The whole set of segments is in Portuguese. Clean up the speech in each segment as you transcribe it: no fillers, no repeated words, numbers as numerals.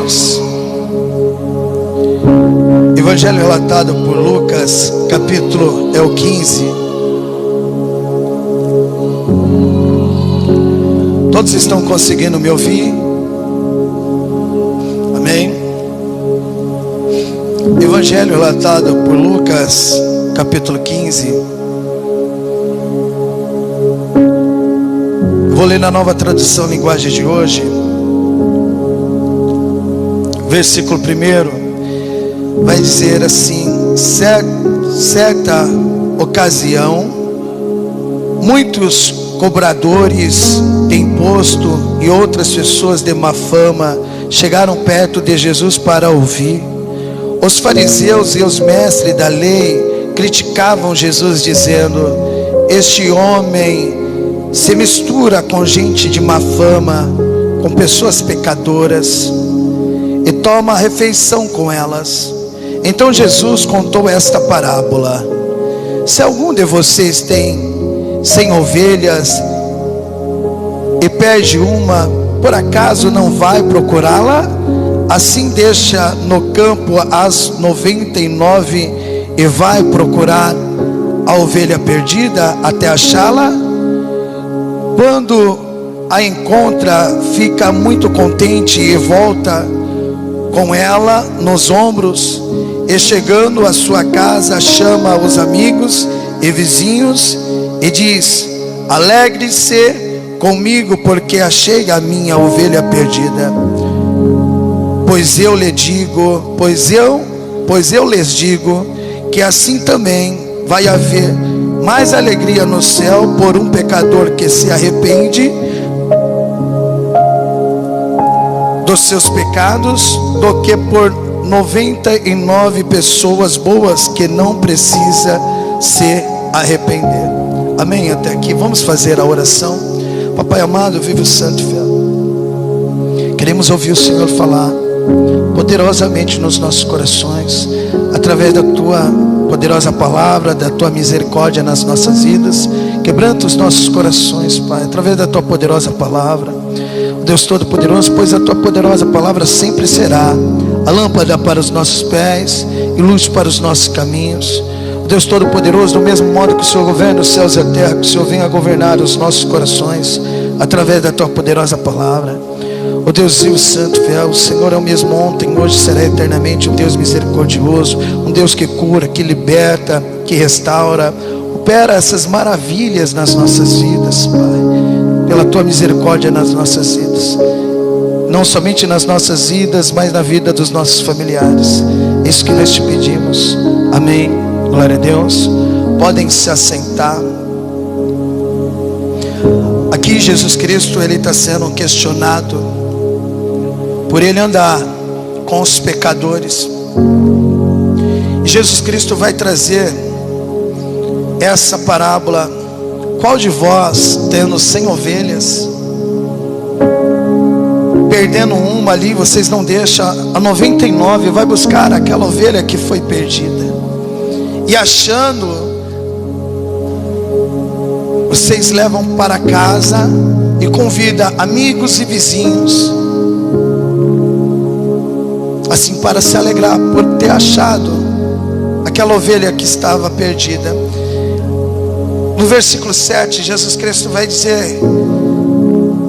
Deus. Evangelho relatado por Lucas, capítulo é o 15. Todos estão conseguindo me ouvir? Amém? Evangelho relatado por Lucas, capítulo 15. Vou ler na Nova Tradução Linguagem de hoje. Versículo 1 vai dizer assim: certa ocasião, muitos cobradores de imposto e outras pessoas de má fama chegaram perto de Jesus para ouvir. Os fariseus e os mestres da lei criticavam Jesus, dizendo: este homem se mistura com gente de má fama, com pessoas pecadoras, e toma refeição com elas. Então Jesus contou esta parábola: se algum de vocês tem 100 ovelhas e perde uma, por acaso não vai procurá-la? Assim deixa no campo as 99 e vai procurar a ovelha perdida até achá-la? Quando a encontra, fica muito contente e volta com ela nos ombros, e chegando à sua casa, chama os amigos e vizinhos e diz: alegre-se comigo, porque achei a minha ovelha perdida. Pois eu lhes digo que assim também vai haver mais alegria no céu por um pecador que se arrepende dos seus pecados, do que por 99 pessoas boas que não precisa se arrepender. Amém? Até aqui, vamos fazer a oração. Papai amado, vivo, santo e fiel, queremos ouvir o Senhor falar poderosamente nos nossos corações, através da tua poderosa palavra, da tua misericórdia nas nossas vidas. Quebranta os nossos corações, Pai, através da tua poderosa palavra, Deus Todo-Poderoso, pois a tua poderosa palavra sempre será a lâmpada para os nossos pés e luz para os nossos caminhos. Deus Todo-Poderoso, do mesmo modo que o Senhor governa os céus e a terra, que o Senhor venha governar os nossos corações através da tua poderosa palavra. O Deus vivo, santo, fiel, o Senhor é o mesmo ontem, hoje será eternamente, um Deus misericordioso, um Deus que cura, que liberta, que restaura, opera essas maravilhas nas nossas vidas, Pai, pela tua misericórdia nas nossas vidas, não somente nas nossas vidas, mas na vida dos nossos familiares. É isso que nós te pedimos. Amém. Glória a Deus. Podem se assentar. Aqui Jesus Cristo, ele está sendo questionado por ele andar com os pecadores. E Jesus Cristo vai trazer essa parábola: qual de vós, tendo 100 ovelhas, perdendo uma ali, vocês não deixam a 99 e vai buscar aquela ovelha que foi perdida? E achando, vocês levam para casa e convida amigos e vizinhos, assim, para se alegrar por ter achado aquela ovelha que estava perdida. No versículo 7, Jesus Cristo vai dizer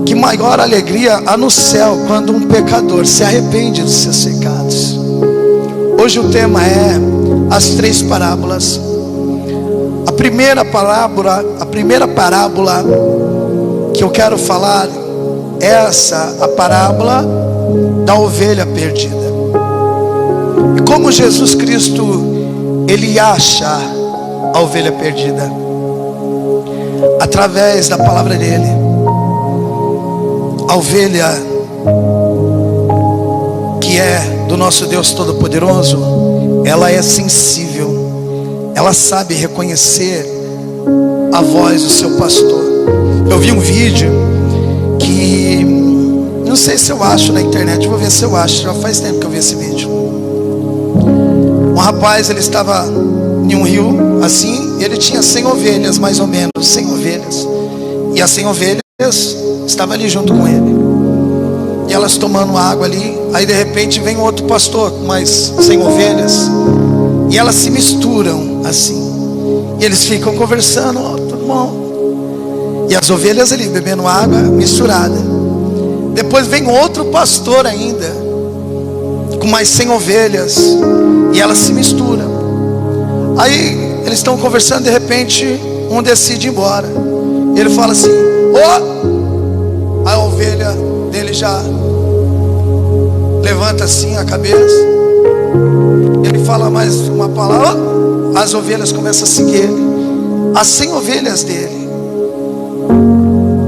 que maior alegria há no céu quando um pecador se arrepende dos seus pecados. Hoje o tema é as 3 parábolas. A primeira parábola que eu quero falar é essa, a parábola da ovelha perdida. E como Jesus Cristo, ele acha a ovelha perdida? Através da palavra dele. A ovelha que é do nosso Deus Todo-Poderoso, ela é sensível, ela sabe reconhecer a voz do seu pastor. Eu vi um vídeo que, não sei se eu acho na internet, vou ver se eu acho, já faz tempo que eu vi esse vídeo. Um rapaz, ele estava em um rio assim, e ele tinha 100 ovelhas, mais ou menos, 100 ovelhas, e as 100 ovelhas estavam ali junto com ele. e elas tomando água ali. Aí de repente vem outro pastor com mais 100 ovelhas, e elas se misturam assim, e eles ficam conversando, oh, tudo bom? E as ovelhas ali bebendo água misturada. Depois vem outro pastor ainda, com mais 100 ovelhas, e elas se misturam. Aí eles estão conversando, de repente um decide ir embora. Ele fala assim, oh! A ovelha dele já levanta assim a cabeça. Ele fala mais uma palavra, oh! As ovelhas começam a seguir ele. As 100 ovelhas dele.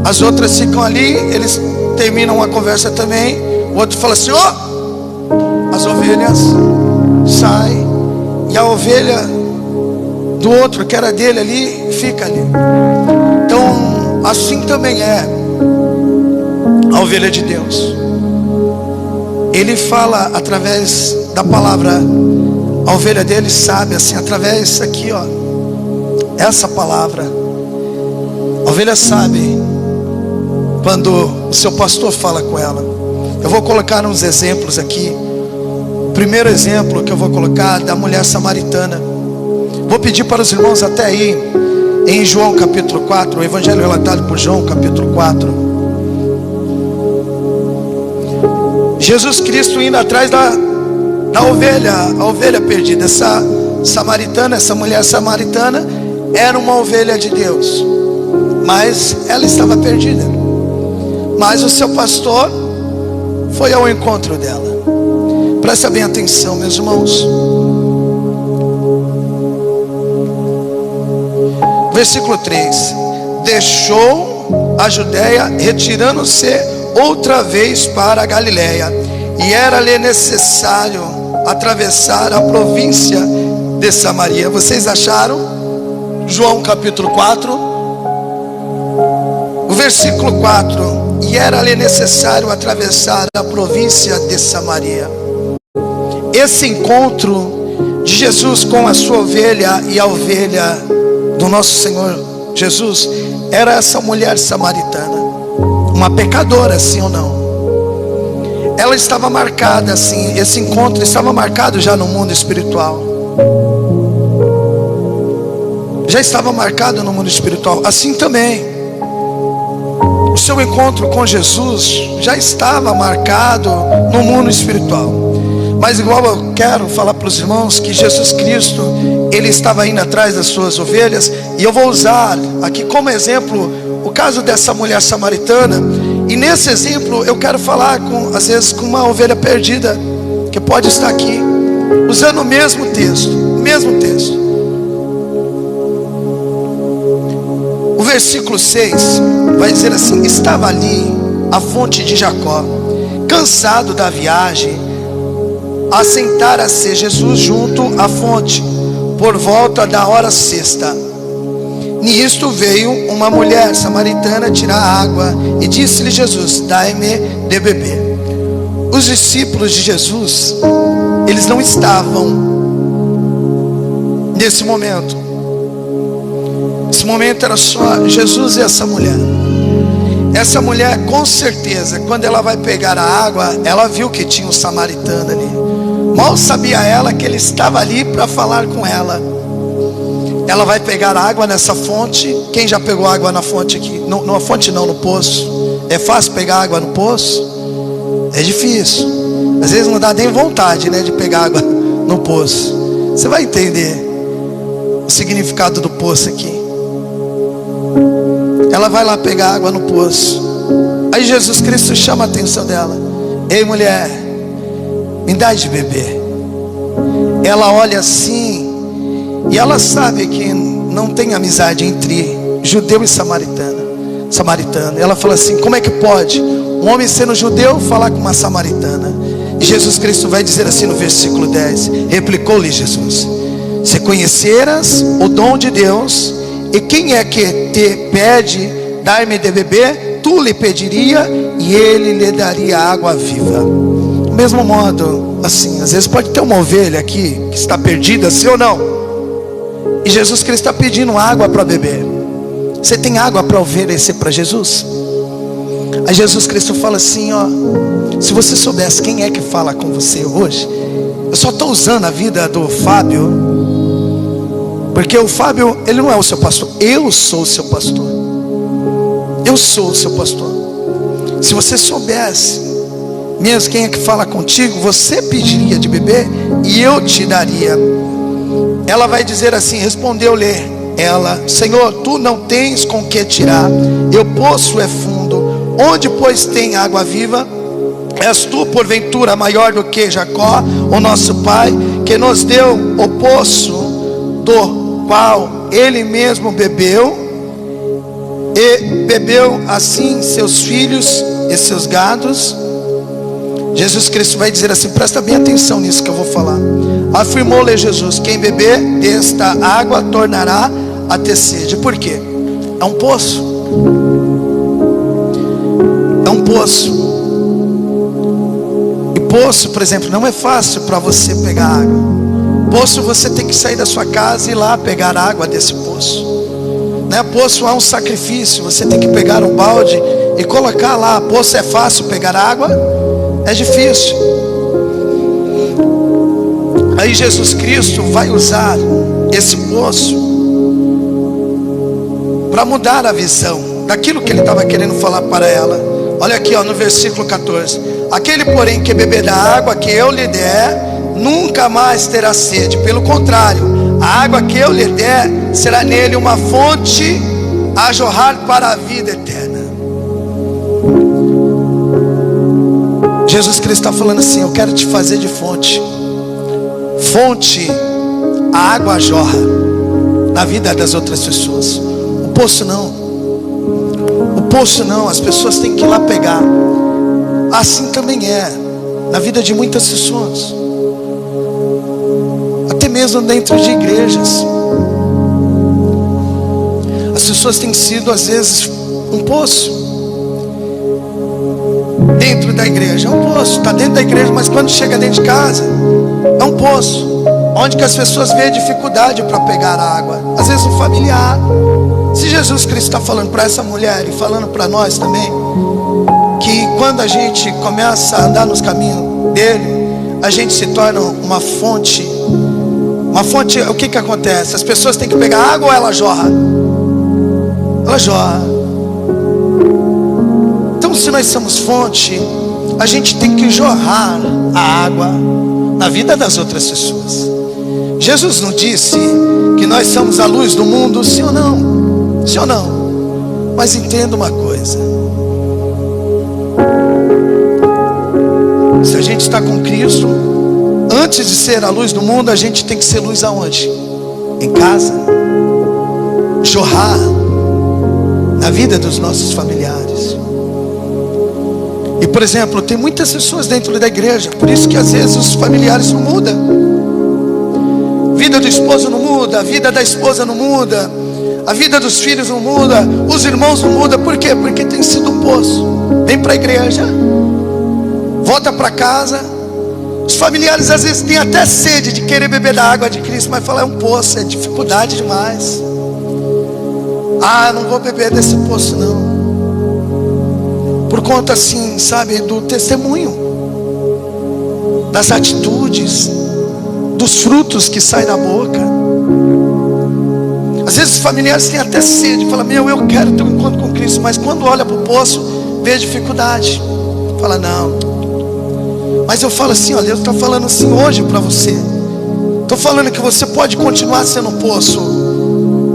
As outras ficam ali, eles terminam a conversa também. O outro fala assim, oh! As ovelhas saem, e a ovelha do outro, que era dele ali, fica ali. Então, assim também é a ovelha de Deus. Ele fala através da palavra. A ovelha dele sabe assim, através aqui, ó, essa palavra. A ovelha sabe quando o seu pastor fala com ela. Eu vou colocar uns exemplos aqui. O primeiro exemplo que eu vou colocar é da mulher samaritana. Vou pedir para os irmãos até aí em João capítulo 4, o evangelho relatado por João capítulo 4. Jesus Cristo indo atrás da ovelha, a ovelha perdida. Essa samaritana, essa mulher samaritana era uma ovelha de Deus, mas ela estava perdida. Mas o seu pastor foi ao encontro dela. Presta bem atenção, meus irmãos. Versículo 3: deixou a Judéia, retirando-se outra vez para a Galiléia, e era-lhe necessário atravessar a província de Samaria. Vocês acharam? João capítulo 4, o versículo 4: e era-lhe necessário atravessar a província de Samaria. Esse encontro de Jesus com a sua ovelha e a ovelha do nosso Senhor Jesus era essa mulher samaritana, uma pecadora, sim ou não? Ela estava marcada assim, esse encontro estava marcado já no mundo espiritual. Já estava marcado no mundo espiritual. Assim também o seu encontro com Jesus já estava marcado no mundo espiritual. Mas igual eu quero falar para os irmãos que Jesus Cristo, Ele estava indo atrás das suas ovelhas. E eu vou usar aqui como exemplo o caso dessa mulher samaritana. E nesse exemplo eu quero falar às vezes com uma ovelha perdida, que pode estar aqui, usando o mesmo texto. O versículo 6 vai dizer assim: estava ali a fonte de Jacó, cansado da viagem, assentara-se Jesus junto à fonte, por volta da hora sexta. Nisto veio uma mulher samaritana tirar água, e disse-lhe Jesus: dai-me de beber. Os discípulos de Jesus, eles não estavam nesse momento. Esse momento era só Jesus e essa mulher. Essa mulher, com certeza, quando ela vai pegar a água, ela viu que tinha um samaritano ali. Mal sabia ela que ele estava ali para falar com ela. Ela vai pegar água nessa fonte. Quem já pegou água na fonte aqui? Não, na fonte não, no poço. É fácil pegar água no poço? É difícil. Às vezes não dá nem vontade, né, de pegar água no poço. Você vai entender o significado do poço aqui. Ela vai lá pegar água no poço. Aí Jesus Cristo chama a atenção dela: ei mulher, me dá de beber. Ela olha assim, e ela sabe que não tem amizade entre judeu e samaritano. Ela fala assim: como é que pode um homem sendo judeu falar com uma samaritana? E Jesus Cristo vai dizer assim no versículo 10: replicou-lhe Jesus: se conheceras o dom de Deus, e quem é que te pede dar-me de beber, tu lhe pediria, e ele lhe daria água viva. Do mesmo modo, assim, às vezes pode ter uma ovelha aqui que está perdida, sim ou não? E Jesus Cristo está pedindo água para beber. Você tem água para oferecer para Jesus? Aí Jesus Cristo fala assim, ó: Se você soubesse quem é que fala com você hoje. Eu só estou usando a vida do Fábio, porque o Fábio, ele não é o seu pastor. Eu sou o seu pastor. Eu sou o seu pastor. Se você soubesse mesmo quem é que fala contigo, você pediria de beber e eu te daria. Ela vai dizer assim, respondeu-lhe ela: Senhor, tu não tens com que tirar, e o poço é fundo, onde pois tem água viva? És tu porventura maior do que Jacó, o nosso pai, que nos deu o poço, do qual ele mesmo bebeu, e bebeu assim seus filhos e seus gados? Jesus Cristo vai dizer assim, presta bem atenção nisso que eu vou falar. Afirmou-lhe Jesus: quem beber desta água tornará a ter sede. Por quê? É um poço. É um poço. E poço, por exemplo, não é fácil para você pegar água. Poço, você tem que sair da sua casa e ir lá pegar água desse poço. Né? Poço é um sacrifício. Você tem que pegar um balde e colocar lá. Poço é fácil pegar água? É difícil. Aí Jesus Cristo vai usar esse poço para mudar a visão daquilo que ele estava querendo falar para ela. Olha aqui, ó, no versículo 14: aquele porém que beber da água que eu lhe der, nunca mais terá sede. Pelo contrário, a água que eu lhe der será nele uma fonte a jorrar para a vida eterna. Jesus Cristo está falando assim: eu quero te fazer de fonte. Fonte, a água jorra na vida das outras pessoas. O poço não. O poço não, as pessoas têm que ir lá pegar. Assim também é na vida de muitas pessoas, até mesmo dentro de igrejas. As pessoas têm sido às vezes um poço. Dentro da igreja é um poço, está dentro da igreja, mas quando chega dentro de casa é um poço, onde que as pessoas veem dificuldade para pegar a água. Às vezes um familiar. Se Jesus Cristo está falando para essa mulher e falando para nós também, que quando a gente começa a andar nos caminhos dele, a gente se torna uma fonte. Uma fonte, o que acontece? As pessoas têm que pegar água ou ela jorra? Ela jorra. Então, se nós somos fonte, a gente tem que jorrar a água na vida das outras pessoas. Jesus não disse que nós somos a luz do mundo, sim ou não? Sim ou não? Mas entenda uma coisa: se a gente está com Cristo, antes de ser a luz do mundo, a gente tem que ser luz aonde? Em casa. Jorrar na vida dos nossos familiares. E por exemplo, tem muitas pessoas dentro da igreja, por isso que às vezes os familiares não mudam. A vida do esposo não muda, a vida da esposa não muda, a vida dos filhos não muda, os irmãos não mudam. Por quê? Porque tem sido um poço. Vem para a igreja, volta para casa. Os familiares às vezes têm até sede de querer beber da água de Cristo, mas falar é um poço, é dificuldade demais. Ah, não vou beber desse poço não. Por conta assim, sabe, do testemunho, das atitudes, dos frutos que saem da boca. Às vezes os familiares têm até sede, falam: meu, eu quero ter um encontro com Cristo, mas quando olha para o poço, vê a dificuldade. Fala: não. Mas eu falo assim: olha, eu estou falando assim hoje para você. Estou falando que você pode continuar sendo um poço.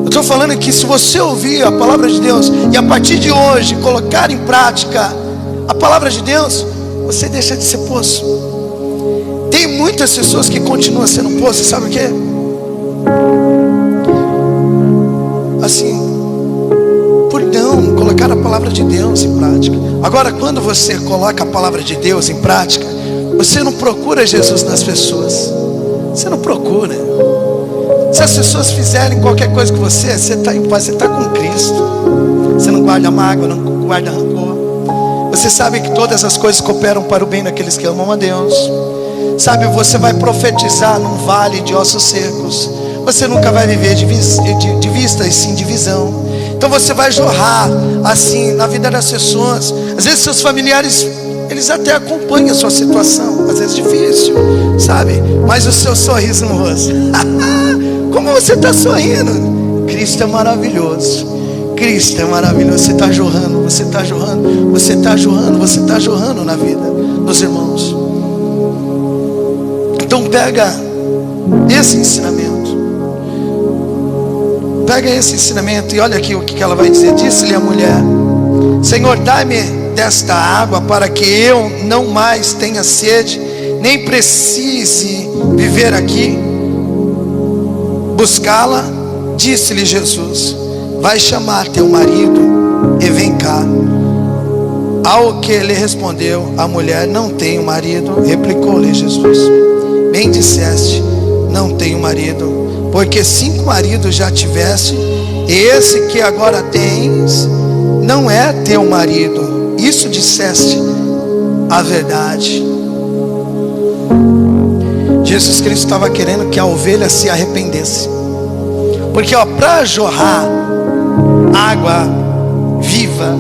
Estou falando que se você ouvir a palavra de Deus e a partir de hoje colocar em prática a palavra de Deus, você deixa de ser poço. Tem muitas pessoas que continuam sendo poço, sabe o que? Assim, por não colocar a palavra de Deus em prática. Agora, quando você coloca a palavra de Deus em prática, você não procura Jesus nas pessoas. Você não procura. Se as pessoas fizerem qualquer coisa com você, você está em paz, você está com Cristo. Você não guarda mágoa, não guarda rancor. Você sabe que todas as coisas cooperam para o bem daqueles que amam a Deus. Sabe, você vai profetizar num vale de ossos secos. Você nunca vai viver de vista e sim de visão. Então você vai jorrar assim na vida das pessoas. Às vezes seus familiares eles até acompanham a sua situação, às vezes difícil, sabe? Mas o seu sorriso no rosto, como você está sorrindo? Cristo é maravilhoso. Cristo é maravilhoso. Você está jorrando, você está jorrando, você está jorrando, você está jorrando na vida dos irmãos. Então pega esse ensinamento. Pega esse ensinamento e olha aqui o que ela vai dizer. Disse-lhe a mulher: Senhor, dai-me desta água para que eu não mais tenha sede, nem precise viver aqui. Buscá-la. Disse-lhe Jesus: vai chamar teu marido e vem cá. Ao que ele respondeu a mulher: não tenho marido. Replicou-lhe Jesus: bem disseste, não tenho marido, porque 5 maridos já tiveste, e esse que agora tens não é teu marido. Isso disseste a verdade. Jesus Cristo estava querendo que a ovelha se arrependesse, porque para jorrar água viva,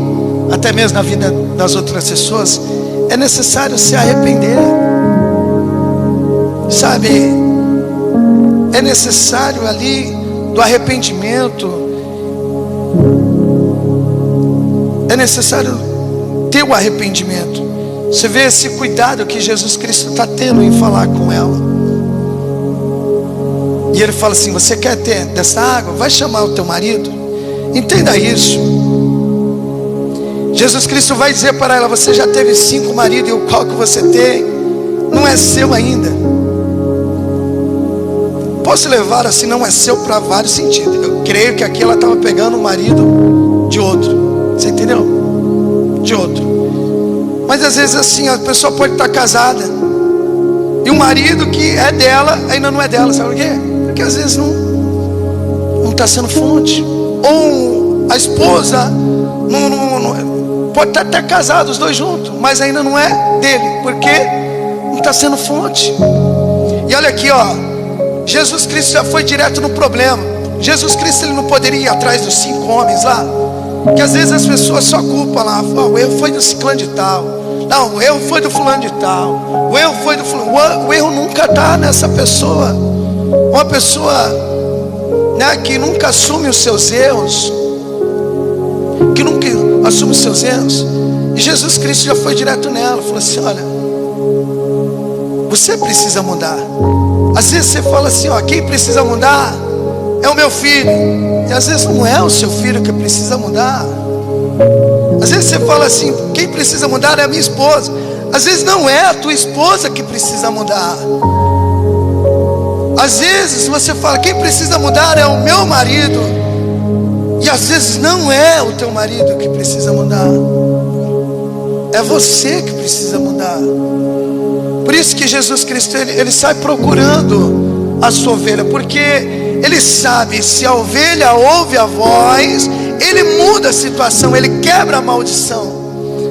até mesmo na vida das outras pessoas, é necessário se arrepender, sabe? É necessário ali do arrependimento. É necessário ter o arrependimento. Você vê esse cuidado que Jesus Cristo está tendo em falar com ela. E ele fala assim: você quer ter dessa água? Vai chamar o teu marido. Entenda isso. Jesus Cristo vai dizer para ela: você já teve 5 maridos, e o qual que você tem não é seu ainda. Posso levar assim, não é seu, para vários sentidos. Eu creio que aqui ela estava pegando o marido de outro. Você entendeu? De outro. Mas às vezes assim, a pessoa pode estar casada e o marido que é dela ainda não é dela. Sabe por quê? Porque às vezes não está sendo fonte. Ou a esposa pode estar até casada, os dois juntos, mas ainda não é dele, porque não está sendo fonte. E olha aqui, ó, Jesus Cristo já foi direto no problema. Jesus Cristo, ele não poderia ir atrás dos 5 homens lá, que às vezes as pessoas só culpam lá: o erro foi do ciclano de tal, não, o erro foi do fulano de tal, o erro foi do fulano. O erro nunca está nessa pessoa. Uma pessoa, né, que nunca assume os seus erros, que nunca assume os seus erros. E Jesus Cristo já foi direto nela, falou assim: olha, você precisa mudar. Às vezes você fala assim: ó, quem precisa mudar é o meu filho. E às vezes não é o seu filho que precisa mudar. Às vezes você fala assim: quem precisa mudar é a minha esposa. Às vezes não é a tua esposa que precisa mudar. Às vezes você fala: quem precisa mudar é o meu marido. E às vezes não é o teu marido que precisa mudar, é você que precisa mudar. Por isso que Jesus Cristo, ele sai procurando a sua ovelha, porque ele sabe, se a ovelha ouve a voz, ele muda a situação, ele quebra a maldição,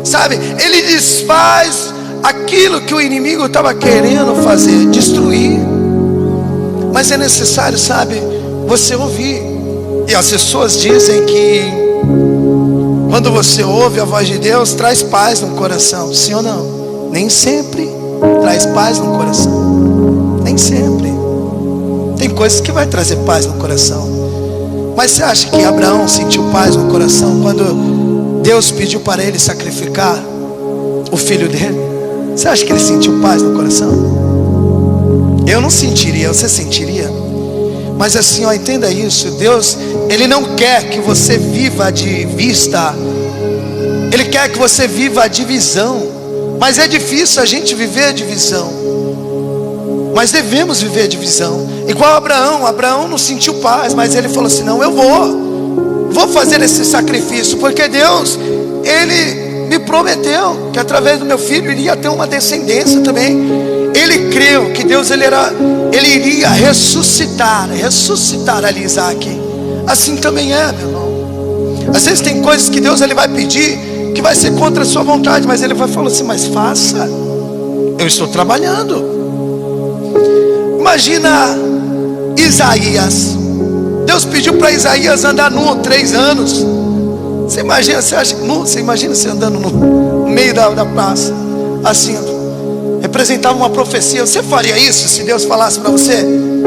sabe? Ele desfaz aquilo que o inimigo estava querendo fazer, destruir. Mas é necessário, sabe, você ouvir. E as pessoas dizem que quando você ouve a voz de Deus, traz paz no coração. Sim ou não? Nem sempre traz paz no coração. Nem sempre. Tem coisas que vai trazer paz no coração. Mas você acha que Abraão sentiu paz no coração quando Deus pediu para ele sacrificar o filho dele? Você acha que ele sentiu paz no coração? Eu não sentiria, você sentiria? Mas assim, ó, entenda isso. Deus, ele não quer que você viva de vista, ele quer que você viva a divisão. Mas é difícil a gente viver a divisão, mas devemos viver a divisão. Igual Abraão não sentiu paz, mas ele falou assim: não, eu vou fazer esse sacrifício, porque Deus, ele me prometeu que através do meu filho iria ter uma descendência também. Ele creu que Deus, ele iria ressuscitar ali Isaac. Assim também é, meu irmão. Às vezes tem coisas que Deus, ele vai pedir que vai ser contra a sua vontade, mas ele vai falar assim: mas faça, eu estou trabalhando. Imagina Isaías. Deus pediu para Isaías andar nu 3 anos. Você imagina, você imagina você andando no meio da praça. assim, representava uma profecia. Você faria isso se Deus falasse para você: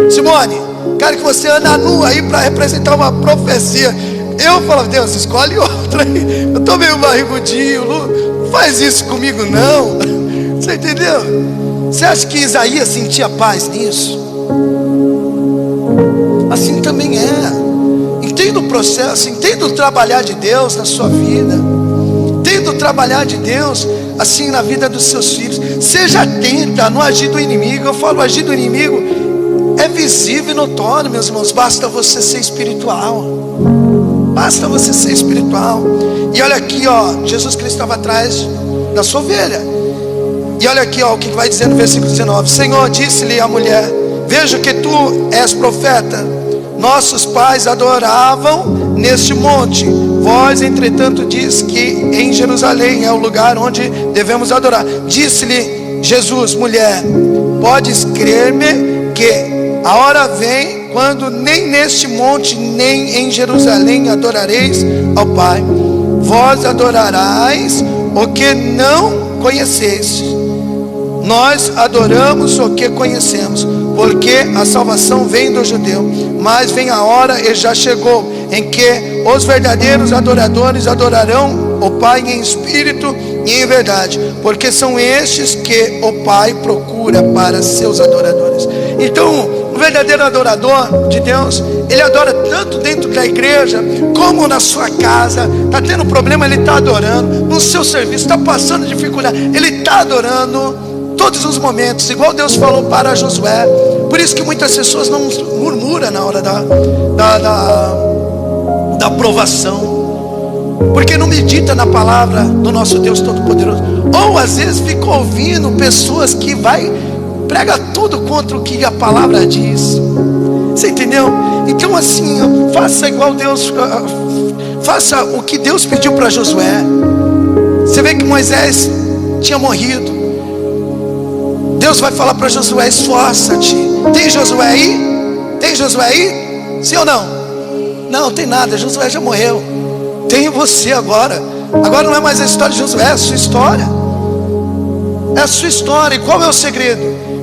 Simone, quero que você anda nua aí para representar uma profecia? Eu falava: Deus, escolhe outra aí, eu estou meio barrigudinho, não faz isso comigo não. Você entendeu? Você acha que Isaías sentia paz nisso? Assim também é. Entenda o processo, entenda o trabalhar de Deus na sua vida, entenda o trabalhar de Deus assim na vida dos seus filhos. Seja atenta no agir do inimigo. Eu falo agir do inimigo, é visível e notório, meus irmãos. Basta você ser espiritual. Basta você ser espiritual. E olha aqui, ó, Jesus Cristo estava atrás da sua ovelha. E olha aqui, ó, o que vai dizer no versículo 19: Senhor, disse-lhe a mulher: vejo que tu és profeta. Nossos pais adoravam neste monte. Vós, entretanto, diz que em Jerusalém é o lugar onde devemos adorar. Disse-lhe Jesus: mulher, podes crer-me que a hora vem quando nem neste monte nem em Jerusalém adorareis ao Pai. Vós adorarais o que não conheceis. Nós adoramos o que conhecemos, porque a salvação vem do judeu. Mas vem a hora, e já chegou, em que os verdadeiros adoradores adorarão o Pai em espírito e em verdade, porque são estes que o Pai procura para seus adoradores. Então, o verdadeiro adorador de Deus, ele adora tanto dentro da igreja, como na sua casa. Está tendo problema, ele está adorando. No seu serviço, está passando dificuldade, ele está adorando todos os momentos, igual Deus falou para Josué. Por isso que muitas pessoas não murmuram na hora da provação, porque não medita na palavra do nosso Deus Todo-Poderoso. Ou às vezes fica ouvindo pessoas que prega tudo contra o que a palavra diz. Você entendeu? Então assim, faça igual Deus, faça o que Deus pediu para Josué. Você vê que Moisés tinha morrido. Deus vai falar para Josué: esforça-te. Tem Josué aí? Tem Josué aí? Sim ou não? Não, tem nada, Josué já morreu. Tem você agora. Agora não é mais a história de Josué, é a sua história. É a sua história. E qual é o segredo?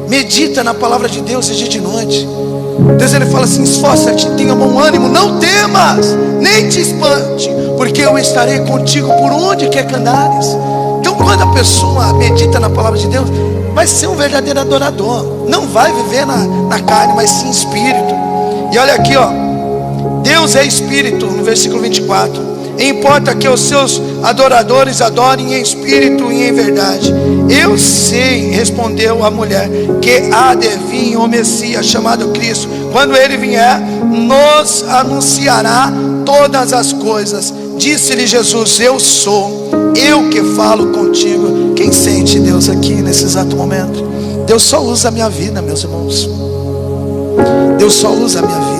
Medita na palavra de Deus de dia e de noite. Deus, ele fala assim: esforça-te, tenha bom ânimo, não temas, nem te espante, porque eu estarei contigo por onde quer que andares. Então quando a pessoa medita na palavra de Deus, vai ser um verdadeiro adorador. Não vai viver na carne, mas sim espírito. E olha aqui, ó, Deus é espírito, no versículo 24. Importa que os seus adoradores adorem em espírito e em verdade. Eu sei, respondeu a mulher, que há de vir o Messias, chamado Cristo. Quando ele vier, nos anunciará todas as coisas. Disse-lhe Jesus: eu sou, eu que falo contigo. Quem sente Deus aqui nesse exato momento? Deus só usa a minha vida, meus irmãos. Deus só usa a minha vida.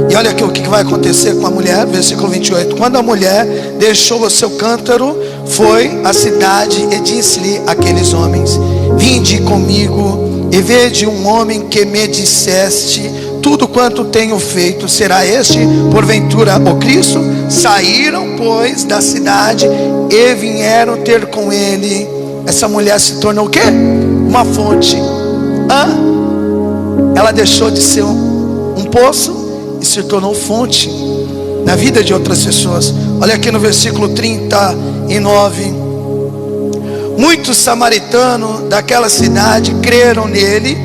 E olha aqui o que vai acontecer com a mulher, versículo 28. Quando a mulher deixou o seu cântaro, foi à cidade e disse-lhe aqueles homens: vinde comigo e vede um homem que me disseste tudo quanto tenho feito. Será este porventura o Cristo? Saíram, pois, da cidade e vieram ter com ele. Essa mulher se tornou o quê? Uma fonte. Ela deixou de ser um poço e se tornou fonte na vida de outras pessoas. Olha aqui no versículo 39. Muitos samaritanos daquela cidade creram nele,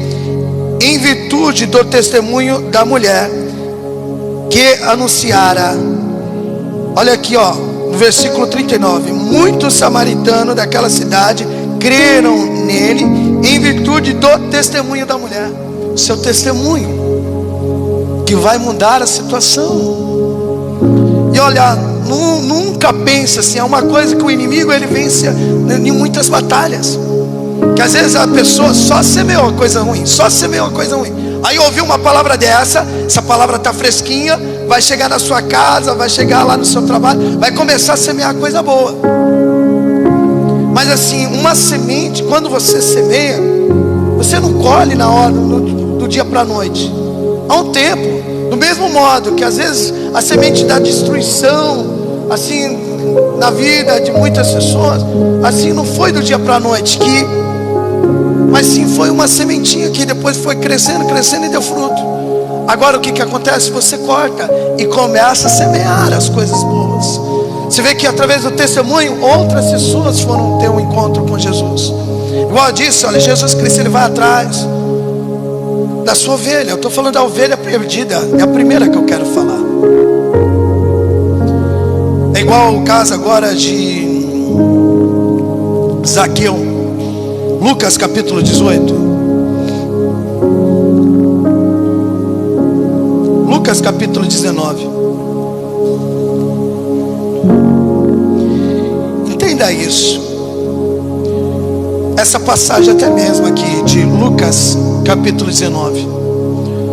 em virtude do testemunho da mulher que anunciara. Olha aqui, ó, no versículo 39. Muitos samaritanos daquela cidade creram nele, em virtude do testemunho da mulher. O seu testemunho que vai mudar a situação. E olha, nunca pense assim. É uma coisa que o inimigo, ele vence em muitas batalhas, que às vezes a pessoa só semeou uma coisa ruim, aí ouviu uma palavra dessa, essa palavra está fresquinha, vai chegar na sua casa, vai chegar lá no seu trabalho, vai começar a semear coisa boa. Mas assim, uma semente, quando você semeia, você não colhe na hora, do dia para a noite. Há um tempo. Do mesmo modo que às vezes a semente da destruição, assim, na vida de muitas pessoas, assim, não foi do dia para a noite, mas sim foi uma sementinha que depois foi crescendo, crescendo e deu fruto. Agora o que acontece? Você corta e começa a semear as coisas boas. Você vê que através do testemunho outras pessoas foram ter um encontro com Jesus. Igual eu disse, olha, Jesus Cristo, ele vai atrás da sua ovelha. Eu estou falando da ovelha perdida, é a primeira que eu quero falar. É igual o caso agora de Zaqueu, Lucas capítulo 18. Lucas capítulo 19. Entenda isso. Essa passagem até mesmo aqui de Lucas capítulo 19.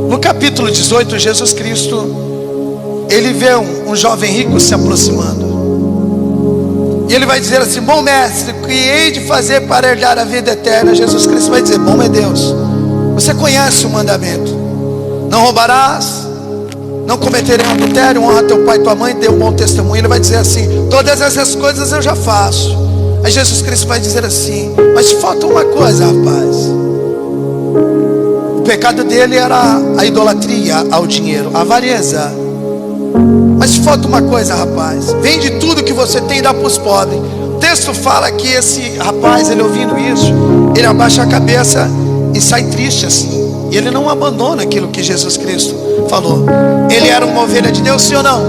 No capítulo 18, Jesus Cristo, ele vê um jovem rico se aproximando. E ele vai dizer assim: bom mestre, o que hei de fazer para herdar a vida eterna? Jesus Cristo vai dizer: bom é Deus. Você conhece o mandamento: não roubarás, não cometerei adultério, honra teu pai e tua mãe, dê um bom testemunho. Ele vai dizer assim: todas essas coisas eu já faço. Aí Jesus Cristo vai dizer assim: mas falta uma coisa, rapaz. O pecado dele era a idolatria ao dinheiro, a avareza. Mas falta uma coisa, rapaz. Vende tudo que você tem e dá para os pobres. O texto fala que esse rapaz, ele ouvindo isso, ele abaixa a cabeça e sai triste assim. E ele não abandona aquilo que Jesus Cristo falou. Ele era uma ovelha de Deus, sim ou não?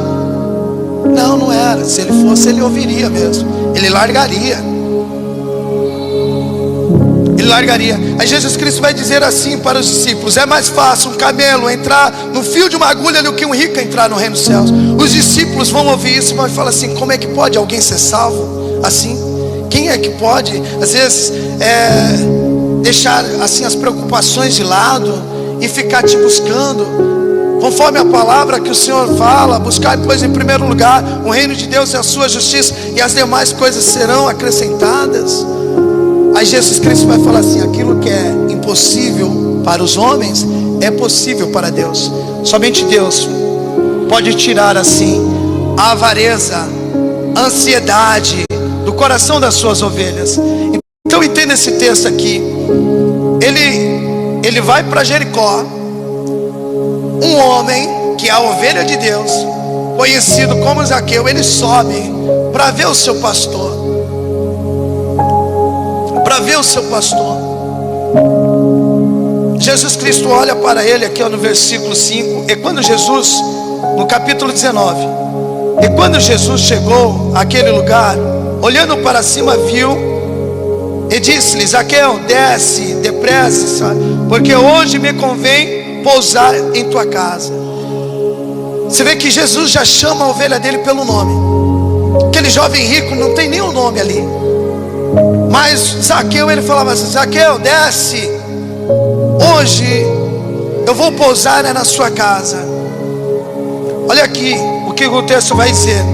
Não, não era. Se ele fosse, ele ouviria mesmo. Ele largaria. Ele largaria. Aí Jesus Cristo vai dizer assim para os discípulos: é mais fácil um camelo entrar no fio de uma agulha do que um rico entrar no reino dos céus. Os discípulos vão ouvir isso e vão falar assim: como é que pode alguém ser salvo assim? Quem é que pode, às vezes, deixar assim as preocupações de lado e ficar te buscando, conforme a palavra que o Senhor fala: buscar, pois, em primeiro lugar o reino de Deus e a sua justiça, e as demais coisas serão acrescentadas. Aí Jesus Cristo vai falar assim: aquilo que é impossível para os homens é possível para Deus. Somente Deus pode tirar assim a avareza, a ansiedade do coração das suas ovelhas. Então entenda esse texto aqui. Ele vai para Jericó, um homem que é a ovelha de Deus, conhecido como Zaqueu. Ele sobe para ver o seu pastor, para ver o seu pastor. Jesus Cristo olha para ele aqui no versículo 5. E quando Jesus, no capítulo 19, e quando Jesus chegou àquele lugar, olhando para cima, viu e disse-lhe: Zaqueu, desce depressa, porque hoje me convém pousar em tua casa. Você vê que Jesus já chama a ovelha dele pelo nome. Aquele jovem rico não tem nenhum nome ali, mas Zaqueu, ele falava assim: Zaqueu, desce, hoje eu vou pousar na sua casa. Olha aqui o que o texto vai dizer: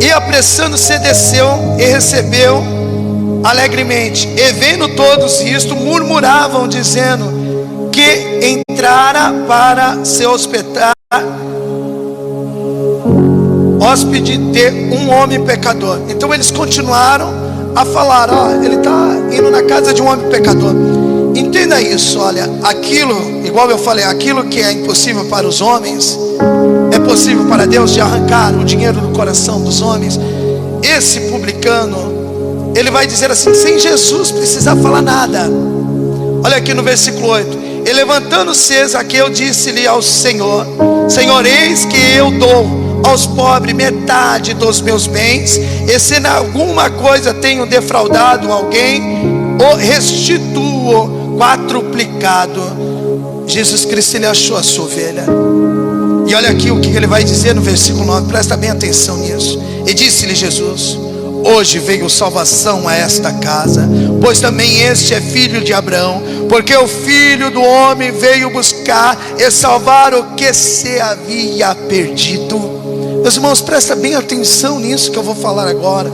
e apressando-se desceu e recebeu alegremente. E vendo todos isto, murmuravam, dizendo que entrara para se hospedar, hóspede de um homem pecador. Então eles continuaram a falar: ele está indo na casa de um homem pecador. Entenda isso, olha, aquilo, igual eu falei, aquilo que é impossível para os homens, é possível para Deus, de arrancar o dinheiro do coração dos homens. Esse publicano, ele vai dizer assim, sem Jesus precisar falar nada. Olha aqui no versículo 8: e levantando-se Zaqueu, disse-lhe ao Senhor: Senhor, eis que eu dou aos pobres metade dos meus bens, e se em alguma coisa tenho defraudado alguém, o restituo quadruplicado. Jesus Cristo, ele achou a sua ovelha. E olha aqui o que ele vai dizer no versículo 9, presta bem atenção nisso. E disse-lhe Jesus: hoje veio salvação a esta casa, pois também este é filho de Abraão, porque o Filho do Homem veio buscar e salvar o que se havia perdido. Meus irmãos, presta bem atenção nisso que eu vou falar agora,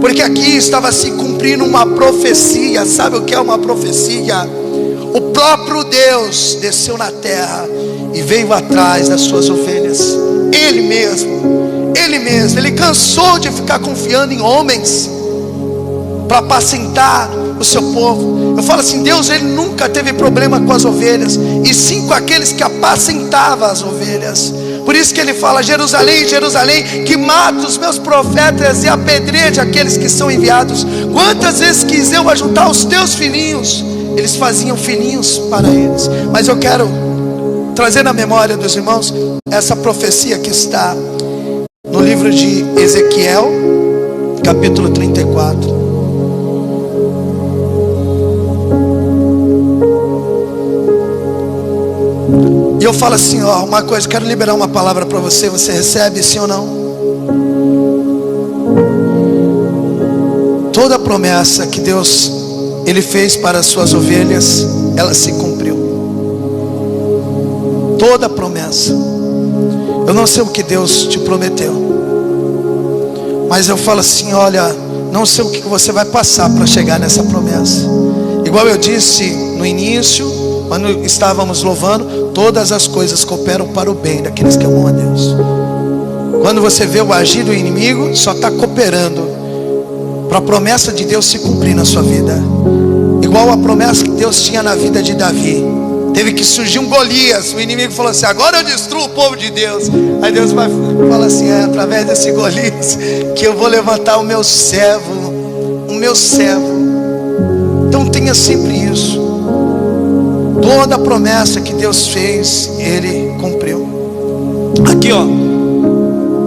porque aqui estava se cumprindo uma profecia. Sabe o que é uma profecia? O próprio Deus desceu na terra e veio atrás das suas ovelhas. Ele mesmo, Ele mesmo. Ele cansou de ficar confiando em homens para apacentar o seu povo. Eu falo assim, Deus, Ele nunca teve problema com as ovelhas, e sim com aqueles que apacentavam as ovelhas. Por isso que Ele fala: Jerusalém, Jerusalém, que mata os meus profetas e apedreja aqueles que são enviados. Quantas vezes quis eu ajuntar os teus filhinhos? Eles faziam filhinhos para eles. Mas eu quero trazer na memória dos irmãos essa profecia que está no livro de Ezequiel, capítulo 34. E eu falo assim, ó, uma coisa, quero liberar uma palavra para você. Você recebe, sim ou não? Toda promessa que Deus, Ele fez para as suas ovelhas, ela se cumpriu. Toda promessa. Eu não sei o que Deus te prometeu, mas eu falo assim, olha, não sei o que você vai passar para chegar nessa promessa. Igual eu disse no início, quando estávamos louvando, todas as coisas cooperam para o bem daqueles que amam a Deus. Quando você vê o agir do inimigo, só está cooperando para a promessa de Deus se cumprir na sua vida. Igual a promessa que Deus tinha na vida de Davi. Teve que surgir um Golias. O inimigo falou assim, agora eu destruo o povo de Deus. Aí Deus vai falar assim, é através desse Golias que eu vou levantar o meu servo. O meu servo. Então tenha sempre isso. Toda a promessa que Deus fez, Ele cumpriu. Aqui ó,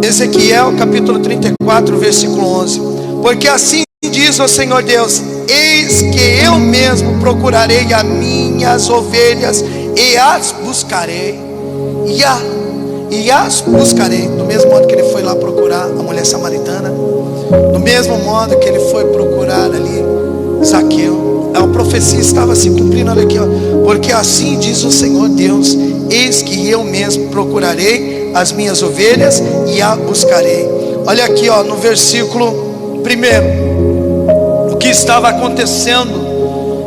Ezequiel capítulo 34, versículo 11. Porque assim diz o Senhor Deus: eis que eu mesmo procurarei as minhas ovelhas e as buscarei. E as buscarei. Do mesmo modo que ele foi lá procurar a mulher samaritana, do mesmo modo que ele foi procurar ali Zaqueu. A profecia estava se cumprindo, olha aqui ó. Porque assim diz o Senhor Deus: eis que eu mesmo procurarei as minhas ovelhas e a buscarei. Olha aqui ó, no versículo 1, o que estava acontecendo.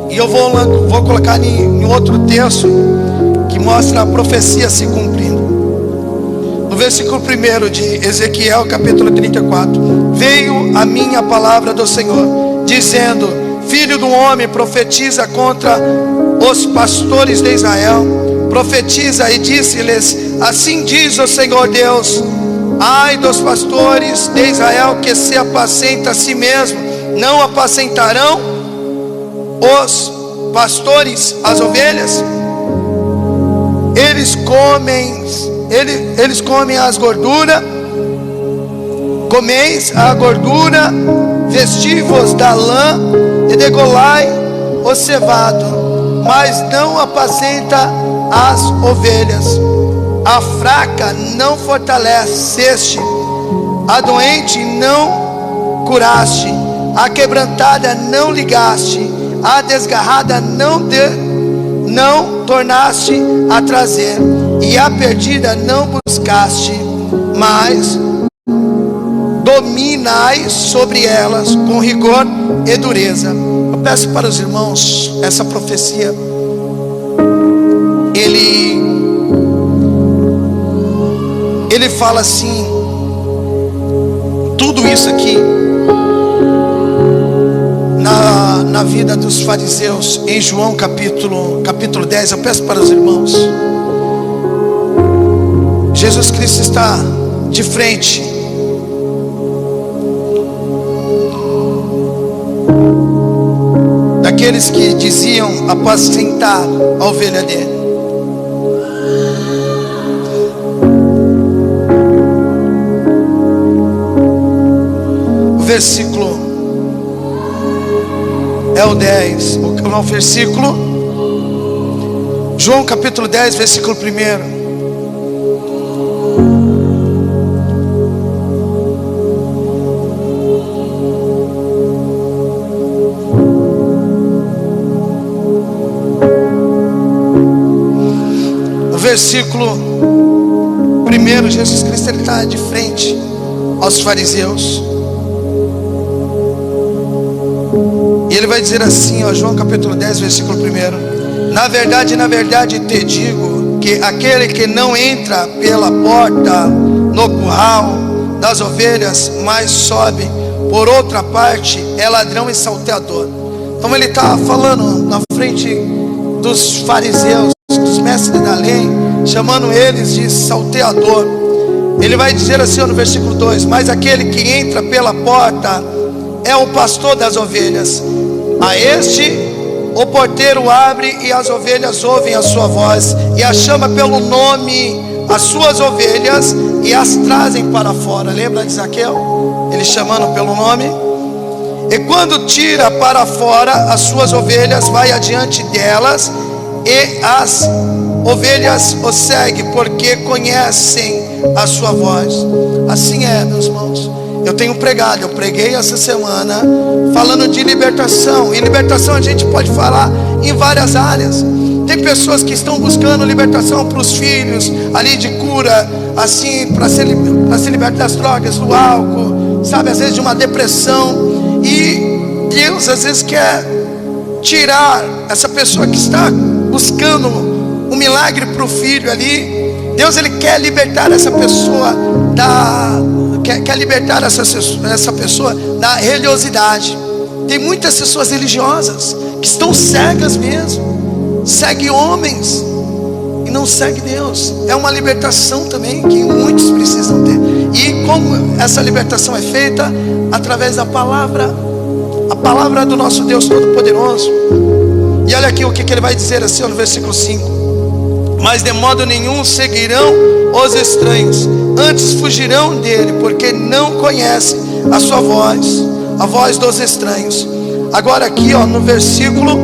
E eu vou colocar em outro texto que mostra a profecia se cumprindo. No versículo 1 de Ezequiel capítulo 34: veio a minha palavra do Senhor, dizendo: filho do homem, profetiza contra os pastores de Israel. Profetiza e disse-lhes: assim diz o Senhor Deus: ai dos pastores de Israel que se apacenta a si mesmo, não apacentarão os pastores as ovelhas? Eles comem as gorduras, comeis a gordura, vestivos da lã e degolai o cevado, mas não apacenta as ovelhas. A fraca não fortaleceste, a doente não curaste, a quebrantada não ligaste, a desgarrada não tornaste a trazer, e a perdida não buscaste, mas dominai sobre elas com rigor e dureza. Eu peço para os irmãos, essa profecia, ele fala assim, tudo isso aqui na vida dos fariseus, em João capítulo 10. Eu peço para os irmãos, Jesus Cristo está de frente daqueles que diziam apacentar a ovelha dele. O versículo é o 10, o versículo, João capítulo 10, versículo 1. Versículo 1, Jesus Cristo ele está de frente aos fariseus, e ele vai dizer assim, ó, João capítulo 10, versículo 1: na verdade te digo, que aquele que não entra pela porta no curral, das ovelhas, mas sobe por outra parte é ladrão e salteador. Então ele está falando na frente dos fariseus, dos mestres da lei, chamando eles de salteador. Ele vai dizer assim no versículo 2: mas aquele que entra pela porta é o pastor das ovelhas. A este o porteiro abre, e as ovelhas ouvem a sua voz, e a chama pelo nome as suas ovelhas, e as trazem para fora. Lembra de Zaqueu? Ele chamando pelo nome. E quando tira para fora as suas ovelhas, vai adiante delas, e as ovelhas o seguem, porque conhecem a sua voz. Assim é, meus irmãos. Eu tenho pregado, eu preguei essa semana falando de libertação. E libertação a gente pode falar em várias áreas. Tem pessoas que estão buscando libertação para os filhos, ali de cura, assim, para se libertar das drogas, do álcool, sabe, às vezes de uma depressão. E Deus às vezes quer tirar essa pessoa que está buscando um milagre para o filho ali. Deus, ele quer libertar essa pessoa quer libertar essa pessoa da religiosidade. Tem muitas pessoas religiosas que estão cegas mesmo, segue homens e não segue Deus. É uma libertação também que muitos precisam ter. E como essa libertação é feita? Através da palavra, a palavra do nosso Deus Todo-Poderoso. E olha aqui o que ele vai dizer assim no versículo 5: mas de modo nenhum seguirão os estranhos, antes fugirão dele, porque não conhecem a sua voz, a voz dos estranhos. Agora aqui no versículo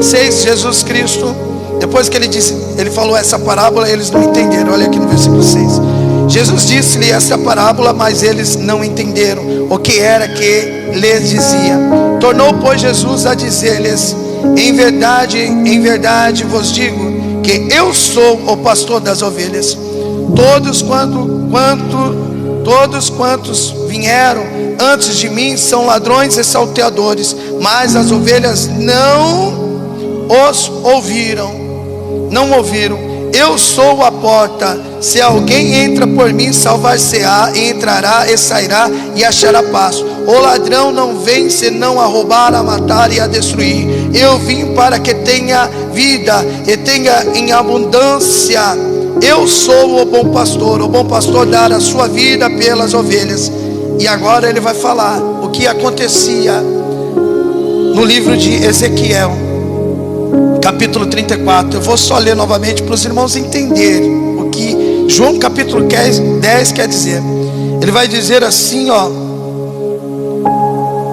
6, Jesus Cristo, depois que ele falou essa parábola, eles não entenderam. Olha aqui no versículo 6: Jesus disse-lhe essa parábola, mas eles não entenderam o que era que lhes dizia. Tornou, pois, Jesus a dizer-lhes: em verdade vos digo que eu sou o pastor das ovelhas. Todos quantos vieram antes de mim são ladrões e salteadores, mas as ovelhas não ouviram. Eu sou a porta. Se alguém entra por mim, salvar-se-á, e entrará e sairá e achará pasto. O ladrão não vem senão a roubar, a matar e a destruir. Eu vim para que tenha vida e tenha em abundância. Eu sou o bom pastor dá a sua vida pelas ovelhas. E agora ele vai falar o que acontecia no livro de Ezequiel, capítulo 34. Eu vou só ler novamente para os irmãos entenderem o que João capítulo 10 quer dizer. Ele vai dizer assim,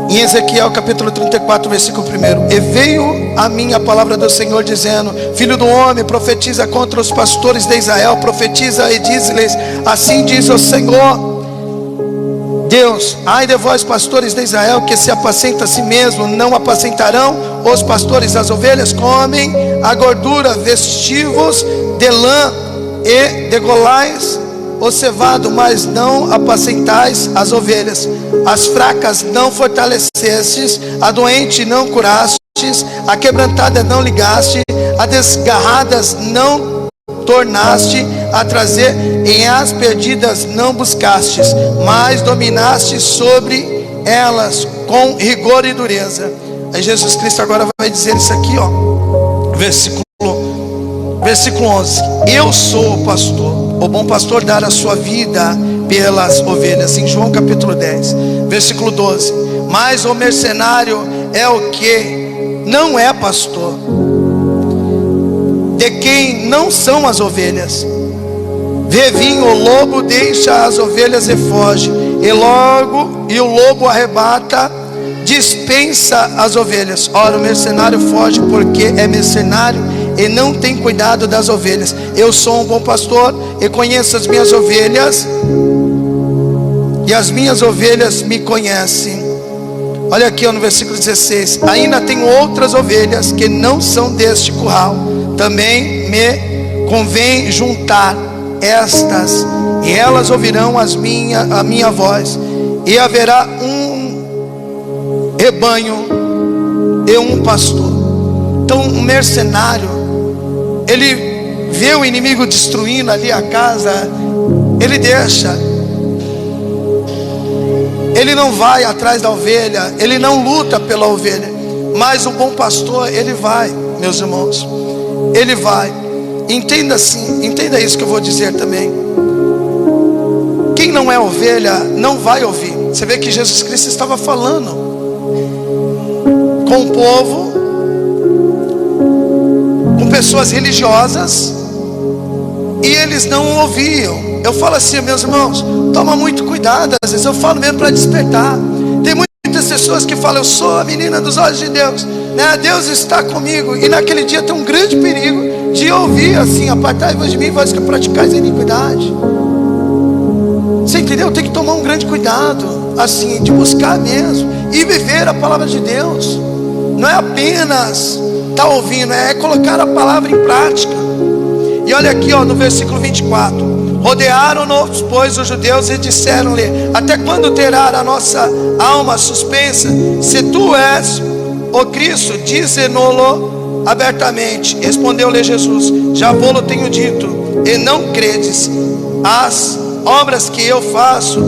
em Ezequiel capítulo 34, versículo 1: e veio a mim a palavra do Senhor dizendo: filho do homem, profetiza contra os pastores de Israel, profetiza e diz-lhes: assim diz o Senhor Deus, ai de vós, pastores de Israel, que se apacenta a si mesmo, não apacentarão os pastores das ovelhas? Comem a gordura, vestivos de lã e degolais o cevado, mas não apacentais as ovelhas. As fracas não fortalecestes, a doente não curastes, a quebrantada não ligaste, a desgarradas não tornaste a trazer, e as perdidas não buscastes, mas dominaste sobre elas com rigor e dureza. Aí Jesus Cristo agora vai dizer isso aqui, versículo 11: eu sou o pastor, o bom pastor dá a sua vida pelas ovelhas. Em João capítulo 10, versículo 12: mas o mercenário é o que não é pastor, de quem não são as ovelhas. Vê vir o lobo, deixa as ovelhas e foge, e o lobo arrebata, dispensa as ovelhas. Ora, o mercenário foge porque é mercenário e não tem cuidado das ovelhas. Eu sou um bom pastor e conheço as minhas ovelhas, e as minhas ovelhas me conhecem. Olha aqui no versículo 16: ainda tenho outras ovelhas que não são deste curral, também me convém juntar estas, e elas ouvirão a minha voz, e haverá um rebanho e um pastor. Então um mercenário, ele vê o inimigo destruindo ali a casa, ele deixa. Ele não vai atrás da ovelha, ele não luta pela ovelha, mas o bom pastor, ele vai, meus irmãos, ele vai. Entenda assim, entenda isso que eu vou dizer também. Quem não é ovelha não vai ouvir. Você vê que Jesus Cristo estava falando com o povo, com pessoas religiosas, e eles não ouviam. Eu falo assim, meus irmãos, toma muito cuidado. Às vezes eu falo mesmo para despertar. Tem muitas pessoas que falam: eu sou a menina dos olhos de Deus, né? Deus está comigo. E naquele dia tem um grande perigo de ouvir assim: apartai-vos de mim, vós que praticais a iniquidade. Você entendeu? Tem que tomar um grande cuidado, assim, de buscar mesmo e viver a palavra de Deus. Não é apenas estar ouvindo, é colocar a palavra em prática. E olha aqui, ó, no versículo 24: rodearam-nos, pois, os judeus e disseram-lhe: até quando terá a nossa alma suspensa? Se tu és o Cristo, dize-no-lo abertamente. Respondeu-lhe Jesus: já vou-lo tenho dito, e não credes. As obras que eu faço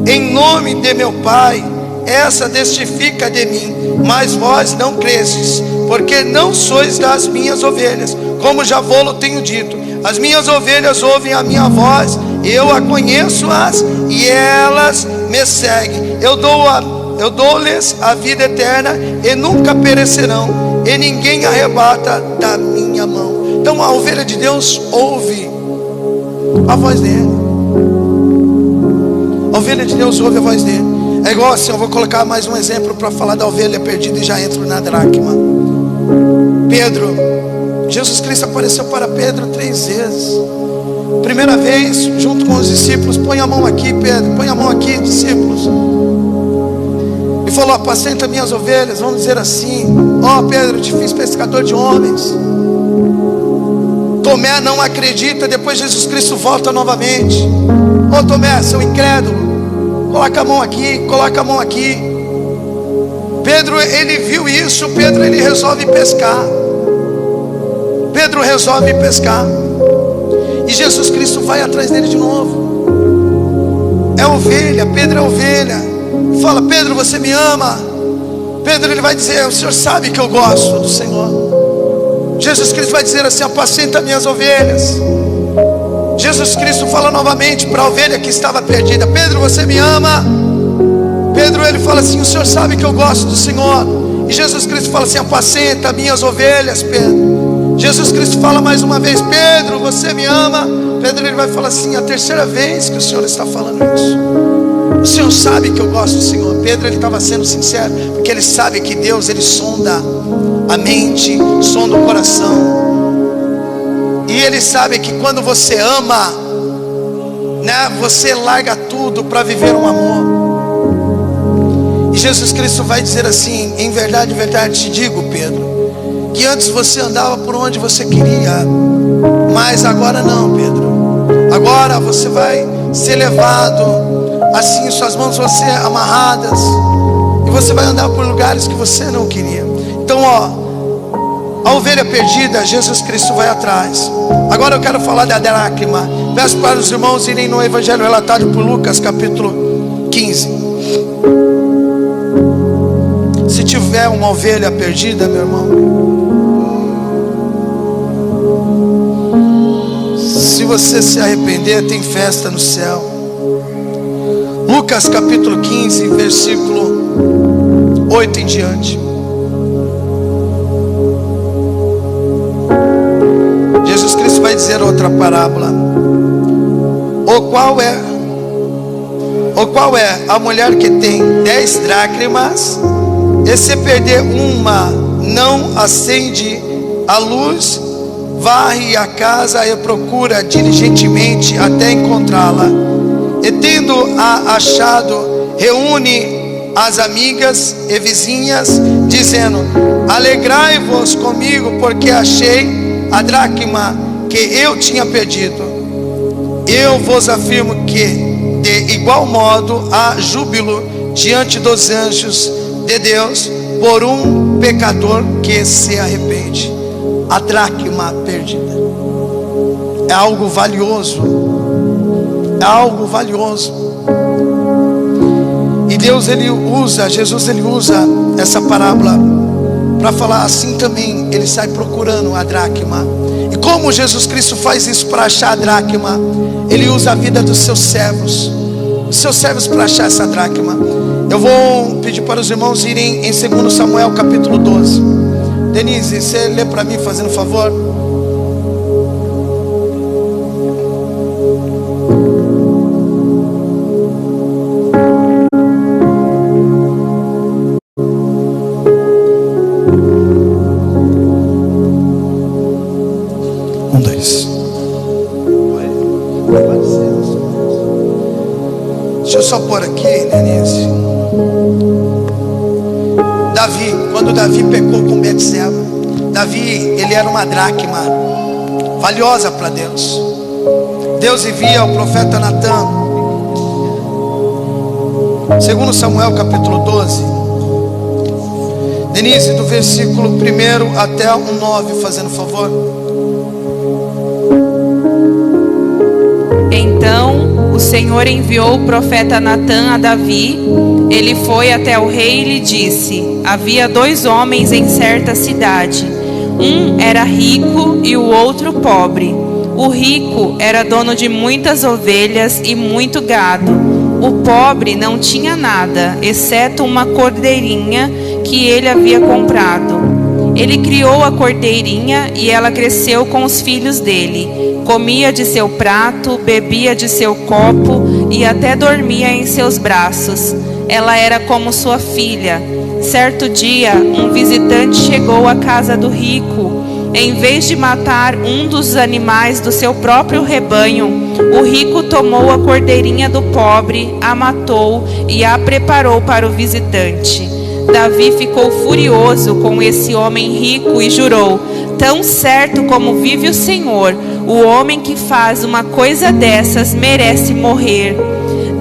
em nome de meu Pai, essa testifica de mim, mas vós não crestes, porque não sois das minhas ovelhas, como já vou-lo tenho dito. As minhas ovelhas ouvem a minha voz, eu a conheço-as, e elas me seguem. Eu dou-lhes a vida eterna, e nunca perecerão, e ninguém arrebata da minha mão. Então a ovelha de Deus ouve a voz dele. A ovelha de Deus ouve a voz dele. É igual assim, eu vou colocar mais um exemplo para falar da ovelha perdida e já entro na dracma. Pedro, Jesus Cristo apareceu para Pedro 3 vezes. Primeira vez, junto com os discípulos: põe a mão aqui, Pedro, põe a mão aqui, discípulos. E falou: apacenta minhas ovelhas. Vamos dizer assim: ó, Pedro, te fiz pescador de homens. Tomé não acredita, depois Jesus Cristo volta novamente: ô Tomé, seu incrédulo, coloca a mão aqui, coloca a mão aqui. Pedro, ele viu isso. Pedro, ele resolve pescar. Pedro resolve pescar, e Jesus Cristo vai atrás dele de novo. É ovelha, Pedro é ovelha. Fala: Pedro, você me ama? Pedro, ele vai dizer: o Senhor sabe que eu gosto do Senhor. Jesus Cristo vai dizer assim: apacenta minhas ovelhas. Jesus Cristo fala novamente para a ovelha que estava perdida: Pedro, você me ama? Pedro, ele fala assim: o Senhor sabe que eu gosto do Senhor. E Jesus Cristo fala assim: apacenta minhas ovelhas, Pedro. Jesus Cristo fala mais uma vez: Pedro, você me ama? Pedro, ele vai falar assim: a terceira vez que o Senhor está falando isso. O Senhor sabe que eu gosto do Senhor. Pedro, ele estava sendo sincero, porque ele sabe que Deus, ele sonda a mente, sonda o coração. E ele sabe que quando você ama, né, você larga tudo para viver um amor. E Jesus Cristo vai dizer assim: em verdade te digo, Pedro, que antes você andava por onde você queria, mas agora não, Pedro. Agora você vai ser levado, assim, suas mãos vão ser amarradas, e você vai andar por lugares que você não queria. Então, ó, a ovelha perdida, Jesus Cristo vai atrás. Agora eu quero falar da dracma. Peço para os irmãos irem no Evangelho relatado por Lucas, capítulo 15. Se tiver uma ovelha perdida, meu irmão, se você se arrepender, tem festa no céu. Lucas capítulo 15, versículo 8 em diante. Jesus Cristo vai dizer outra parábola. O qual é a mulher que tem 10 dracmas, e se perder uma, não acende a luz, varre a casa e procura diligentemente até encontrá-la, e tendo-a achado, reúne as amigas e vizinhas, dizendo: alegrai-vos comigo, porque achei a dracma que eu tinha perdido. Eu vos afirmo que de igual modo há júbilo diante dos anjos de Deus por um pecador que se arrepende. A dracma perdida é algo valioso, é algo valioso. Deus, Jesus ele usa essa parábola para falar assim também. Ele sai procurando a dracma. E como Jesus Cristo faz isso para achar a dracma? Ele usa a vida dos seus servos para achar essa dracma. Eu vou pedir para os irmãos irem em 2 Samuel capítulo 12. Denise, você lê para mim, fazendo favor? Deixa eu só pôr aqui, Denise. Davi, quando Davi pecou com Betseba, Davi, ele era uma dracma valiosa para Deus. Deus envia o profeta Natan. 2 Samuel capítulo 12. Denise, do versículo 1 até o 9, fazendo favor. Então o Senhor enviou o profeta Natan a Davi. Ele foi até o rei e lhe disse: havia 2 homens em certa cidade. Um era rico e o outro pobre. O rico era dono de muitas ovelhas e muito gado. O pobre não tinha nada, exceto uma cordeirinha que ele havia comprado. Ele criou a cordeirinha e ela cresceu com os filhos dele. Comia de seu prato, bebia de seu copo e até dormia em seus braços. Ela era como sua filha. Certo dia, um visitante chegou à casa do rico. Em vez de matar um dos animais do seu próprio rebanho, o rico tomou a cordeirinha do pobre, a matou e a preparou para o visitante. Davi ficou furioso com esse homem rico e jurou: tão certo como vive o Senhor, o homem que faz uma coisa dessas merece morrer.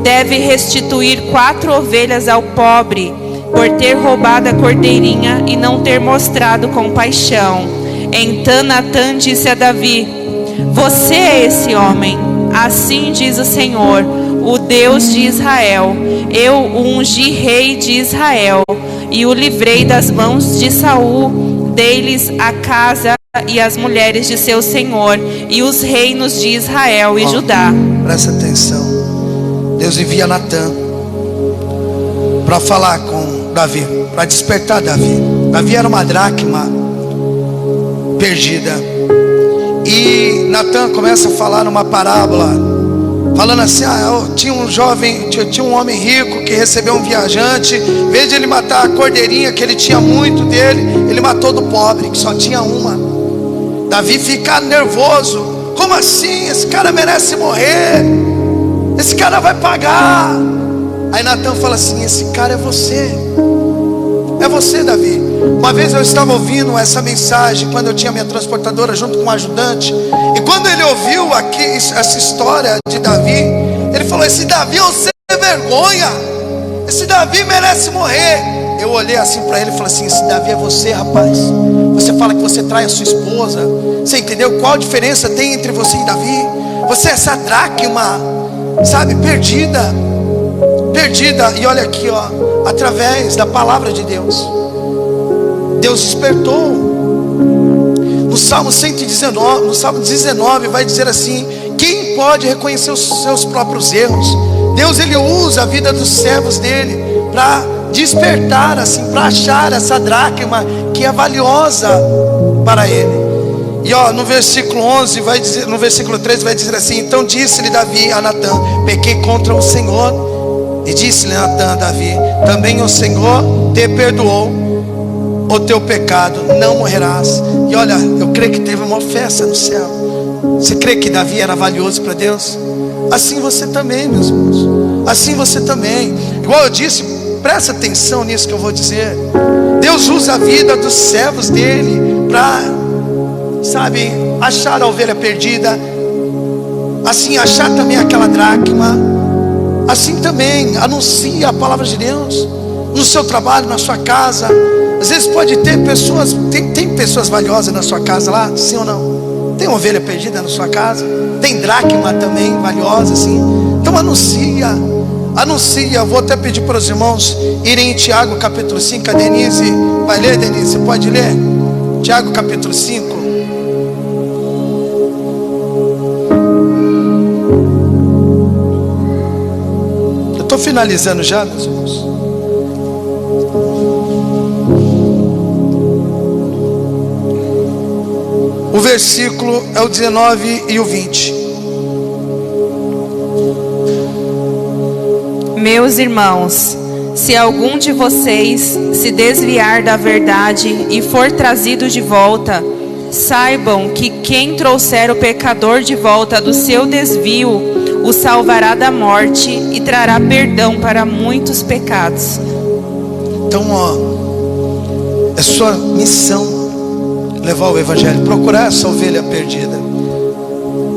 Deve restituir 4 ovelhas ao pobre, por ter roubado a cordeirinha e não ter mostrado compaixão. Então Natan disse a Davi: você é esse homem. Assim diz o Senhor, o Deus de Israel: eu o ungi rei de Israel e o livrei das mãos de Saul. Dei-lhes a casa e as mulheres de seu senhor e os reinos de Israel e Judá. Presta atenção. Deus envia Natan para falar com Davi, para despertar Davi. Davi era uma dracma perdida. E Natan começa a falar numa parábola, falando assim: tinha um homem rico que recebeu um viajante. Em vez de ele matar a cordeirinha, que ele tinha muito dele, ele matou do pobre, que só tinha uma. Davi fica nervoso. Como assim? Esse cara merece morrer. Esse cara vai pagar. Aí Natan fala assim: esse cara é você. É você, Davi. Uma vez eu estava ouvindo essa mensagem quando eu tinha minha transportadora junto com um ajudante. E quando ele ouviu aqui essa história de Davi, ele falou: esse Davi é um sem vergonha. Esse Davi merece morrer. Eu olhei assim para ele e falei assim: esse Davi é você, rapaz. Você fala que você trai a sua esposa. Você entendeu qual a diferença tem entre você e Davi? Você é essa dracma, sabe, perdida. E olha aqui, através da palavra de Deus, Deus despertou. No Salmo 119, no Salmo 19 vai dizer assim: quem pode reconhecer os seus próprios erros? Deus, ele usa a vida dos servos dele para despertar, assim, para achar essa dracma que é valiosa para ele. E no versículo 11 vai dizer, no versículo 13 vai dizer assim: então disse-lhe Davi a Natan: pequei contra o Senhor. E disse-lhe Natan a Davi: também o Senhor te perdoou o teu pecado, não morrerás. E olha, eu creio que teve uma festa no céu. Você crê que Davi era valioso para Deus? Assim você também, meus irmãos. Assim você também. Igual eu disse, presta atenção nisso que eu vou dizer. Deus usa a vida dos servos dele para, sabe, achar a ovelha perdida. Assim, achar também aquela dracma. Assim também, anuncia a palavra de Deus no seu trabalho, na sua casa. Às vezes pode ter pessoas, tem pessoas valiosas na sua casa lá, sim ou não? Tem ovelha perdida na sua casa? Tem dracma também valiosa, assim. Então anuncia anuncia. Vou até pedir para os irmãos irem em Tiago capítulo 5. A Denise vai ler. Denise, você pode ler? Tiago capítulo 5. Eu estou finalizando já, meus irmãos. O versículo é o 19 e o 20. Meus irmãos, se algum de vocês se desviar da verdade e for trazido de volta, saibam que quem trouxer o pecador de volta do seu desvio, o salvará da morte e trará perdão para muitos pecados. Então, é sua missão levar o evangelho, procurar essa ovelha perdida.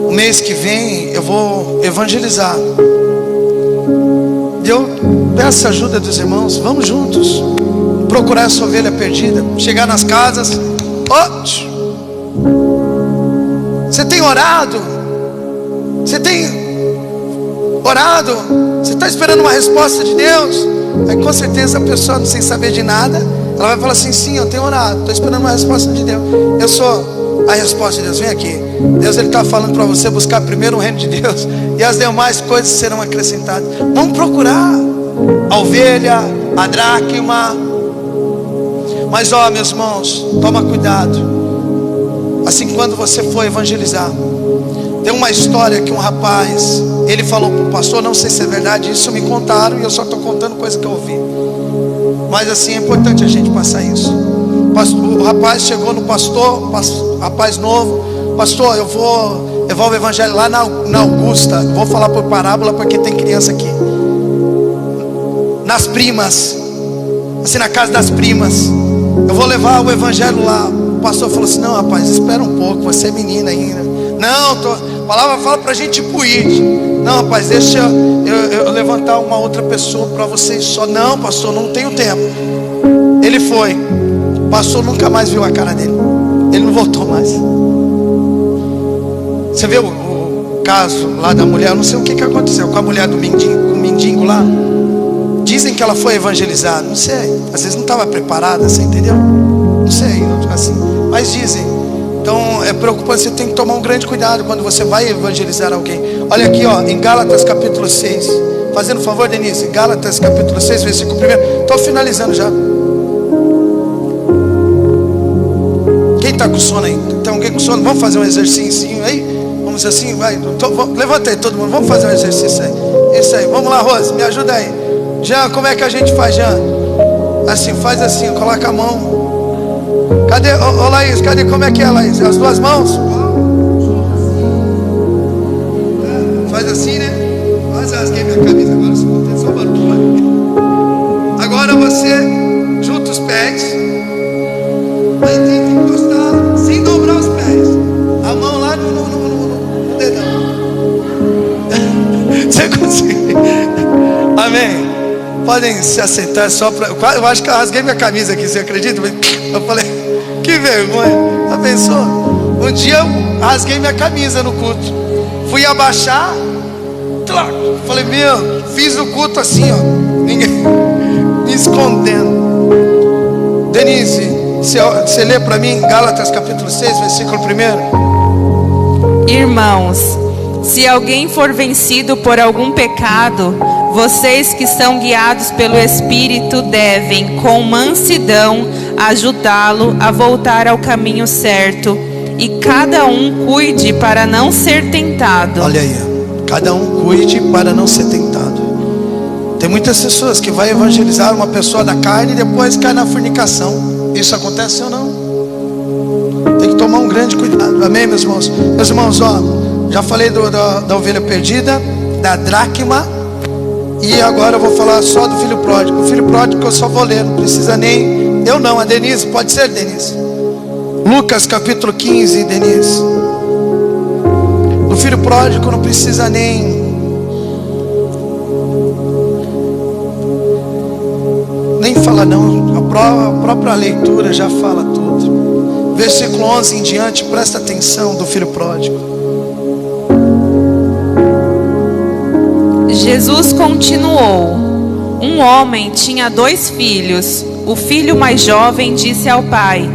O mês que vem eu vou evangelizar. Eu peço a ajuda dos irmãos. Vamos juntos procurar essa ovelha perdida. Chegar nas casas. Você tem orado? Você tem orado? Você está esperando uma resposta de Deus? Aí com certeza a pessoa, sem saber de nada, ela vai falar assim: sim, eu tenho orado, estou esperando uma resposta de Deus. Eu sou a resposta de Deus. Vem aqui. Deus, Ele está falando para você buscar primeiro o reino de Deus, e as demais coisas serão acrescentadas. Vamos procurar a ovelha, a dracma. Mas meus irmãos, toma cuidado. Assim, quando você for evangelizar, tem uma história que um rapaz, ele falou para o pastor, não sei se é verdade, isso me contaram e eu só estou contando coisa que eu ouvi. Mas assim, é importante a gente passar isso. O rapaz chegou no pastor, rapaz novo: pastor, eu vou levar o evangelho lá na Augusta. Vou falar por parábola porque tem criança aqui. Nas primas, assim, na casa das primas. Eu vou levar o evangelho lá. O pastor falou assim: não, rapaz, espera um pouco, você é menina ainda. Não, a palavra fala pra gente ir pro ID. Não, rapaz, deixa eu levantar uma outra pessoa para vocês só. Não, pastor, não tenho tempo. Ele foi. O pastor nunca mais viu a cara dele. Ele não voltou mais. Você vê o caso lá da mulher? Eu não sei o que aconteceu com a mulher do mendigo lá. Dizem que ela foi evangelizada. Não sei. Às vezes não estava preparada, você entendeu? Não sei, assim. Mas dizem. Então é preocupante, você tem que tomar um grande cuidado quando você vai evangelizar alguém. Olha aqui, em Gálatas capítulo 6. Fazendo um favor, Denise, Gálatas capítulo 6, versículo 1. Estou finalizando já. Quem está com sono aí? Tem alguém com sono? Vamos fazer um exercício aí? Vamos assim, vai. Levanta aí todo mundo, vamos fazer um exercício aí. Isso aí, vamos lá, Rose, me ajuda aí. Jean, como é que a gente faz, Jean? Assim, faz assim, coloca a mão. Cadê, ô Laís, cadê, como é que é, Laís? As duas mãos? Faz assim, né? Quase rasguei minha camisa agora, só barulho. Agora você junta os pés. Aí tem que encostar sem dobrar os pés. A mão lá no dedão. Você consegue? Amém. Podem se assentar só para... Eu acho que eu rasguei minha camisa aqui, você acredita? Eu falei, que vergonha. Já pensou? Um dia eu rasguei minha camisa no culto. Fui abaixar. Falei, fiz o culto assim, ninguém me escondendo. Denise, você lê para mim Gálatas capítulo 6, versículo 1. Irmãos, se alguém for vencido por algum pecado, vocês que são guiados pelo Espírito devem, com mansidão, ajudá-lo a voltar ao caminho certo. E cada um cuide para não ser tentado. Olha aí, cada um cuide para não ser tentado. Tem muitas pessoas que vai evangelizar uma pessoa da carne e depois cai na fornicação. Isso acontece ou não? Tem que tomar um grande cuidado. Amém, meus irmãos? Meus irmãos, já falei da ovelha perdida, da dracma. E agora eu vou falar só do filho pródigo. O filho pródigo eu só vou ler, não precisa nem... Eu não, a Denise, pode ser, Denise? Lucas capítulo 15, Denise. O filho pródigo não precisa nem falar não. A própria leitura já fala tudo. Versículo 11 em diante, presta atenção do filho pródigo. Jesus continuou: um homem tinha 2 filhos. O filho mais jovem disse ao pai: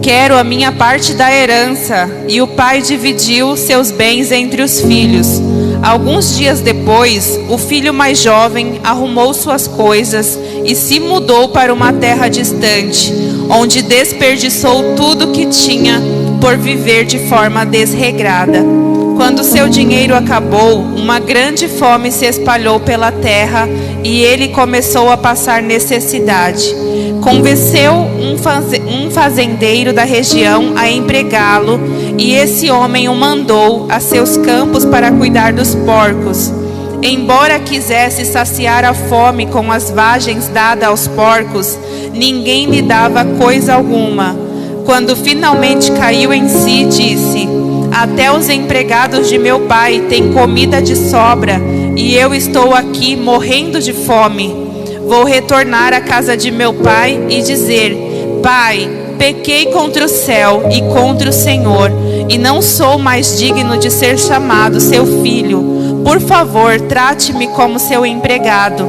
quero a minha parte da herança. E o pai dividiu seus bens entre os filhos. Alguns dias depois, o filho mais jovem arrumou suas coisas e se mudou para uma terra distante, onde desperdiçou tudo que tinha por viver de forma desregrada. Quando seu dinheiro acabou, uma grande fome se espalhou pela terra e ele começou a passar necessidade. Convenceu um fazendeiro da região a empregá-lo, e esse homem o mandou a seus campos para cuidar dos porcos. Embora quisesse saciar a fome com as vagens dadas aos porcos, ninguém lhe dava coisa alguma. Quando finalmente caiu em si, disse: até os empregados de meu pai têm comida de sobra, e eu estou aqui morrendo de fome. Vou retornar à casa de meu pai e dizer: pai, pequei contra o céu e contra o Senhor, e não sou mais digno de ser chamado seu filho. Por favor, trate-me como seu empregado.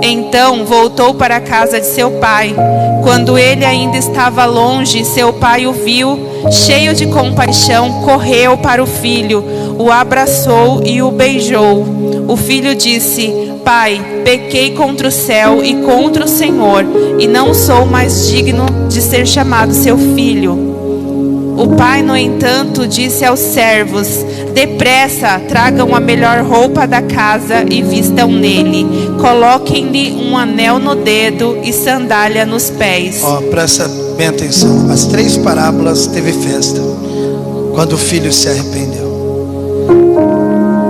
Então voltou para a casa de seu pai. Quando ele ainda estava longe, seu pai o viu, cheio de compaixão, correu para o filho, o abraçou e o beijou. O filho disse: pai, pequei contra o céu e contra o Senhor, e não sou mais digno de ser chamado seu filho. O pai, no entanto, disse aos servos: depressa, tragam a melhor roupa da casa e vistam nele. Coloquem-lhe um anel no dedo e sandália nos pés. Presta bem atenção. As 3 parábolas teve festa quando o filho se arrependeu.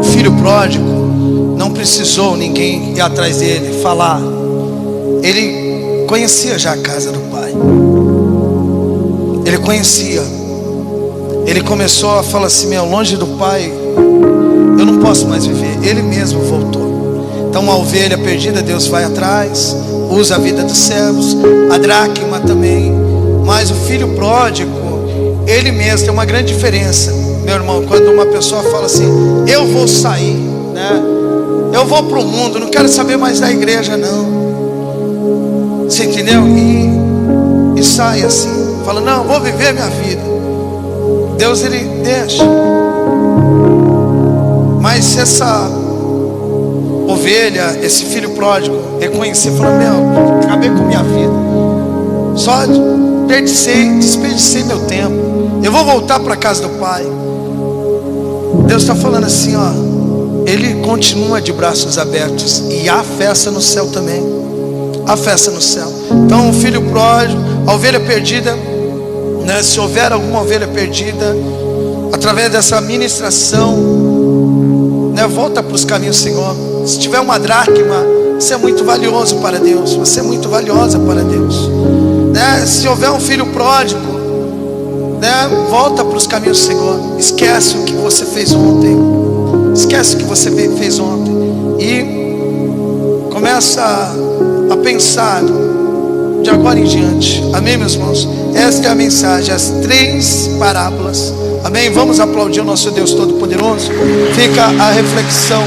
O filho pródigo não precisou ninguém ir atrás dele, falar. Ele conhecia já a casa do pai. Ele conhecia. Ele começou a falar assim: meu, longe do pai eu não posso mais viver. Ele mesmo voltou. Então a ovelha perdida, Deus vai atrás, usa a vida dos servos, a dracma também. Mas o filho pródigo, ele mesmo, tem uma grande diferença, meu irmão. Quando uma pessoa fala assim: eu vou sair, né? Eu vou para o mundo, não quero saber mais da igreja não. Você entendeu? E sai assim, fala: não, vou viver minha vida. Deus, ele deixa. Mas se essa ovelha, esse filho pródigo reconhecer, falar: meu, acabei com minha vida, só desperdicei meu tempo, eu vou voltar para a casa do pai. Deus está falando assim, ele continua de braços abertos, e há festa no céu também. Há festa no céu. Então o filho pródigo, a ovelha perdida, né, se houver alguma ovelha perdida, através dessa ministração, né, volta para os caminhos do Senhor. Se tiver uma dracma, você é muito valioso para Deus. Você é muito valiosa para Deus, né? Se houver um filho pródigo, né, volta para os caminhos do Senhor. Esquece o que você fez ontem. Esquece o que você fez ontem e começa a pensar de agora em diante. Amém, meus irmãos? Esta é a mensagem, as 3 parábolas. Amém? Vamos aplaudir o nosso Deus Todo-Poderoso. Fica a reflexão.